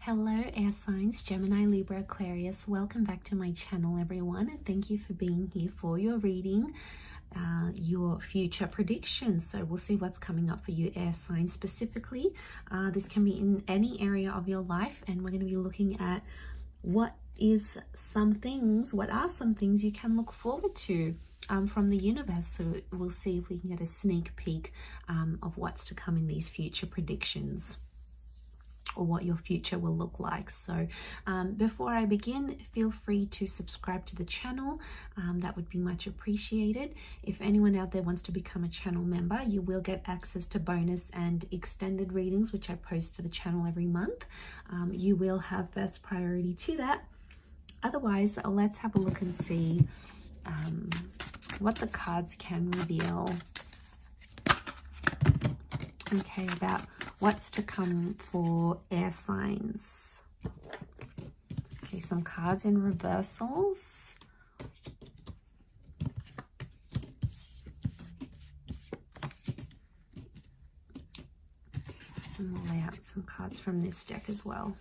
Hello air signs, Gemini, Libra, Aquarius. Welcome back to my channel, everyone, and thank you for being here for your reading, your future predictions. So we'll see what's coming up for you air signs specifically. This can be in any area of your life, and we're going to be looking at what are some things you can look forward to from the universe. So we'll see if we can get a sneak peek of what's to come in these future predictions, or what your future will look like. So before I begin, feel free to subscribe to the channel. That would be much appreciated. If anyone out there wants to become a channel member, you will get access to bonus and extended readings, which I post to the channel every month. You will have first priority to that. Otherwise, let's have a look and see what the cards can reveal. Okay, about what's to come for air signs. Okay, some cards in reversals. And we'll lay out some cards from this deck as well.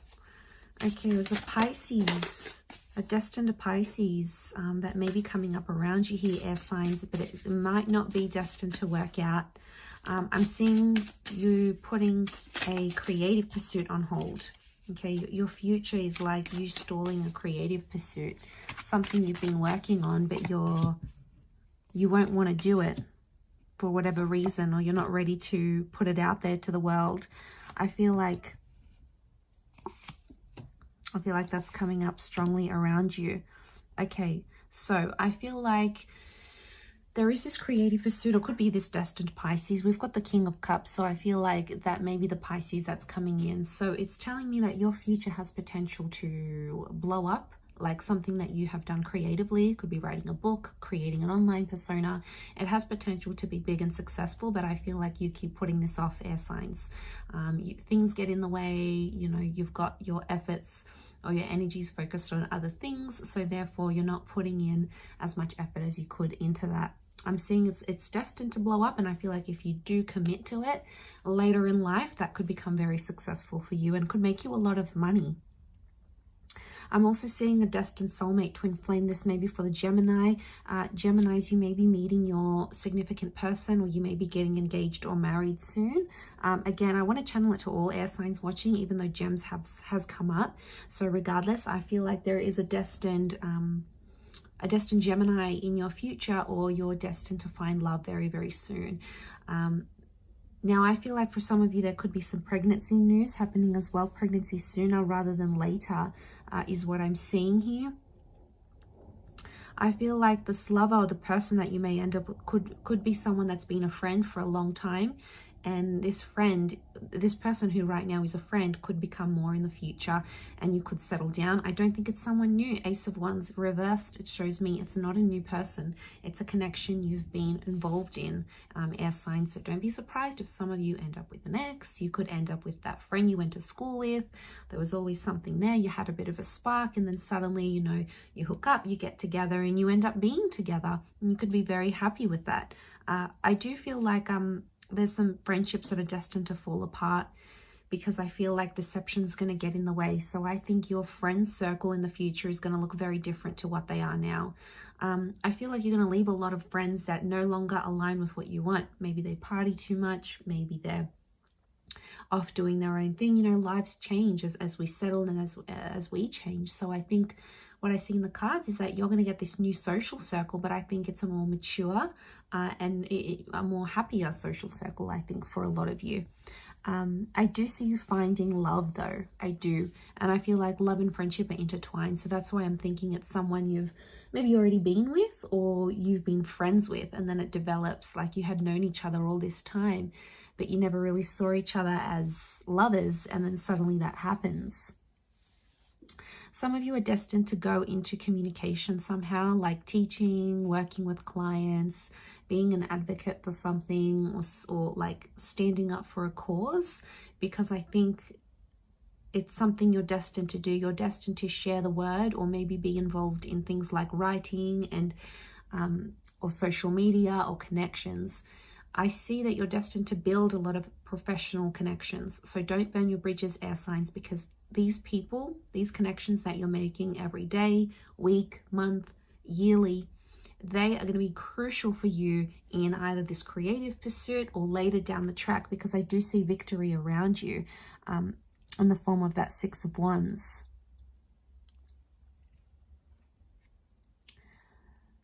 Okay, there's a Pisces, a destined Pisces that may be coming up around you here, air signs, but it might not be destined to work out. I'm seeing you putting a creative pursuit on hold. Okay, your future is like you stalling a creative pursuit, something you've been working on, but you won't want to do it for whatever reason, or you're not ready to put it out there to the world. I feel like that's coming up strongly around you. Okay, so I feel like there is this creative pursuit, or could be this destined Pisces. We've got the King of Cups, so I feel like that may be the Pisces that's coming in. So it's telling me that your future has potential to blow up, like something that you have done creatively. It could be writing a book, creating an online persona. It has potential to be big and successful, but I feel like you keep putting this off, air signs. Things get in the way, you know, you've got your efforts or your energies focused on other things, so therefore you're not putting in as much effort as you could into that. I'm seeing it's destined to blow up, and I feel like if you do commit to it later in life, that could become very successful for you and could make you a lot of money. I'm also seeing a destined soulmate, twin flame. This may be for the Gemini. Geminis, you may be meeting your significant person, or you may be getting engaged or married soon. Again, I want to channel it to all air signs watching, even though Gems has come up. So regardless, I feel like there is a destined Gemini in your future, or you're destined to find love very, very soon. Now, I feel like for some of you, there could be some pregnancy news happening as well. Pregnancy sooner rather than later is what I'm seeing here. I feel like this lover, or the person that you may end up with, could be someone that's been a friend for a long time. And this person who right now is a friend could become more in the future, and you could settle down. I don't think it's someone new. Ace of Wands reversed, it shows me it's not a new person. It's a connection you've been involved in, air signs. So don't be surprised if some of you end up with an ex. You could end up with that friend you went to school with. There was always something there. You had a bit of a spark, and then suddenly, you know, you hook up, you get together, and you end up being together. And you could be very happy with that. I do feel like there's some friendships that are destined to fall apart, because I feel like deception's going to get in the way. So I think your friend circle in the future is going to look very different to what they are now. I feel like you're going to leave a lot of friends that no longer align with what you want. Maybe they party too much. Maybe they're off doing their own thing. You know, lives change as we settle and as we change. So I think what I see in the cards is that you're going to get this new social circle, but I think it's a more mature and a more happier social circle, I think, for a lot of you. I do see you finding love, though. I do. And I feel like love and friendship are intertwined. So that's why I'm thinking it's someone you've maybe already been with, or you've been friends with, and then it develops like you had known each other all this time, but you never really saw each other as lovers, and then suddenly that happens. Some of you are destined to go into communication somehow, like teaching, working with clients, being an advocate for something, or like standing up for a cause, because I think it's something you're destined to do. You're destined to share the word, or maybe be involved in things like writing and or social media or connections. I see that you're destined to build a lot of professional connections. So don't burn your bridges, air signs, because these people, these connections that you're making every day, week, month, yearly, they are going to be crucial for you in either this creative pursuit or later down the track, because I do see victory around you in the form of that Six of Wands.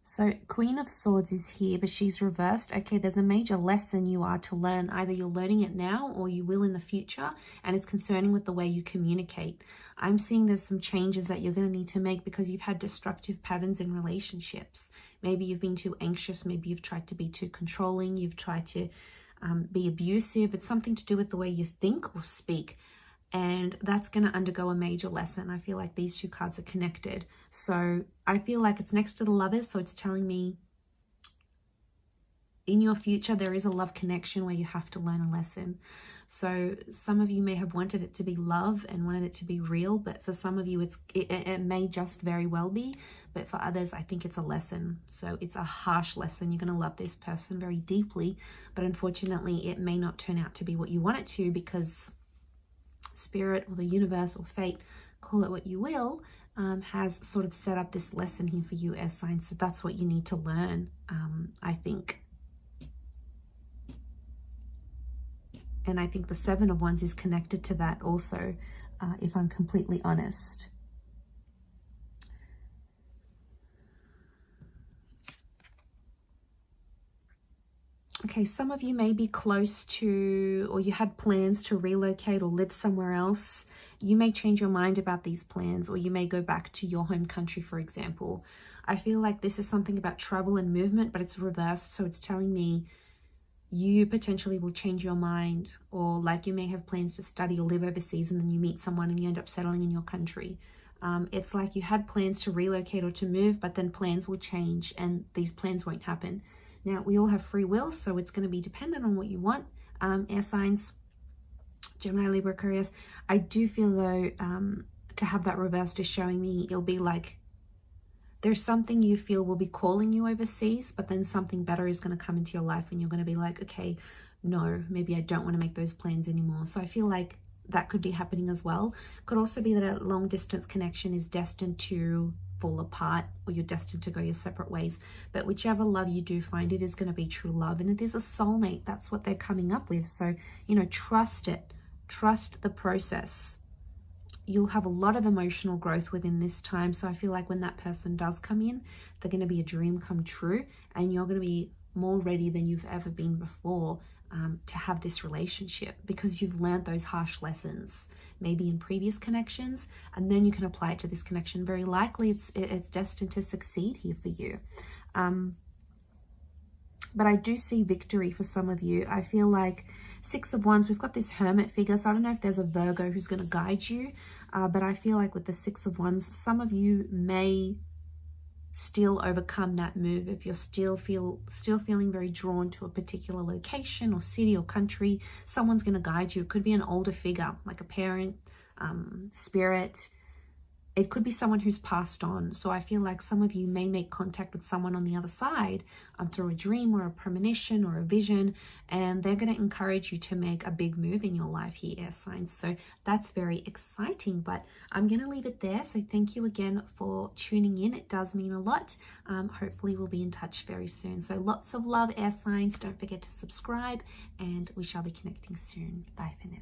So Queen of Swords is here, but she's reversed. Okay, there's a major lesson you are to learn. Either you're learning it now or you will in the future, and it's concerning with the way you communicate. I'm seeing there's some changes that you're going to need to make because you've had destructive patterns in relationships. Maybe you've been too anxious. Maybe you've tried to be too controlling. You've tried to be abusive. It's something to do with the way you think or speak. And that's going to undergo a major lesson. I feel like these two cards are connected. So I feel like it's next to the Lovers. So it's telling me in your future, there is a love connection where you have to learn a lesson. So some of you may have wanted it to be love and wanted it to be real. But for some of you, it may just very well be. But for others, I think it's a lesson. So it's a harsh lesson. You're going to love this person very deeply. But unfortunately, it may not turn out to be what you want it to, because Spirit or the universe or fate, call it what you will, has sort of set up this lesson here for you, air signs. So that's what you need to learn, I think. And I think the Seven of Wands is connected to that also, if I'm completely honest. Okay, some of you may be close to, or you had plans to relocate or live somewhere else. You may change your mind about these plans, or you may go back to your home country, for example. I feel like this is something about travel and movement, but it's reversed. So it's telling me you potentially will change your mind, or like you may have plans to study or live overseas, and then you meet someone and you end up settling in your country. It's like you had plans to relocate or to move, but then plans will change and these plans won't happen. Now, we all have free will, so it's going to be dependent on what you want. Air signs, Gemini, Libra, Aquarius. I do feel, though, to have that reversed is showing me it'll be like there's something you feel will be calling you overseas, but then something better is going to come into your life and you're going to be like, okay, no, maybe I don't want to make those plans anymore. So I feel like that could be happening as well. Could also be that a long distance connection is destined to fall apart, or you're destined to go your separate ways. But whichever love you do find, it is going to be true love, and it is a soulmate. That's what they're coming up with. So, you know, trust it. Trust the process. You'll have a lot of emotional growth within this time. So I feel like when that person does come in, they're going to be a dream come true, and you're going to be more ready than you've ever been before to have this relationship, because you've learned those harsh lessons maybe in previous connections, and then you can apply it to this connection. Very likely it's destined to succeed here for you. But I do see victory for some of you. I feel like Six of Wands, we've got this Hermit figure, so I don't know if there's a Virgo who's going to guide you, but I feel like with the Six of Wands, some of you may still overcome that move. If you're still feeling very drawn to a particular location or city or country, someone's going to guide you. It could be an older figure, like a parent, spirit. It could be someone who's passed on. So I feel like some of you may make contact with someone on the other side through a dream or a premonition or a vision, and they're going to encourage you to make a big move in your life here, air signs. So that's very exciting, but I'm going to leave it there. So thank you again for tuning in. It does mean a lot. Hopefully we'll be in touch very soon. So lots of love, air signs. Don't forget to subscribe, and we shall be connecting soon. Bye for now.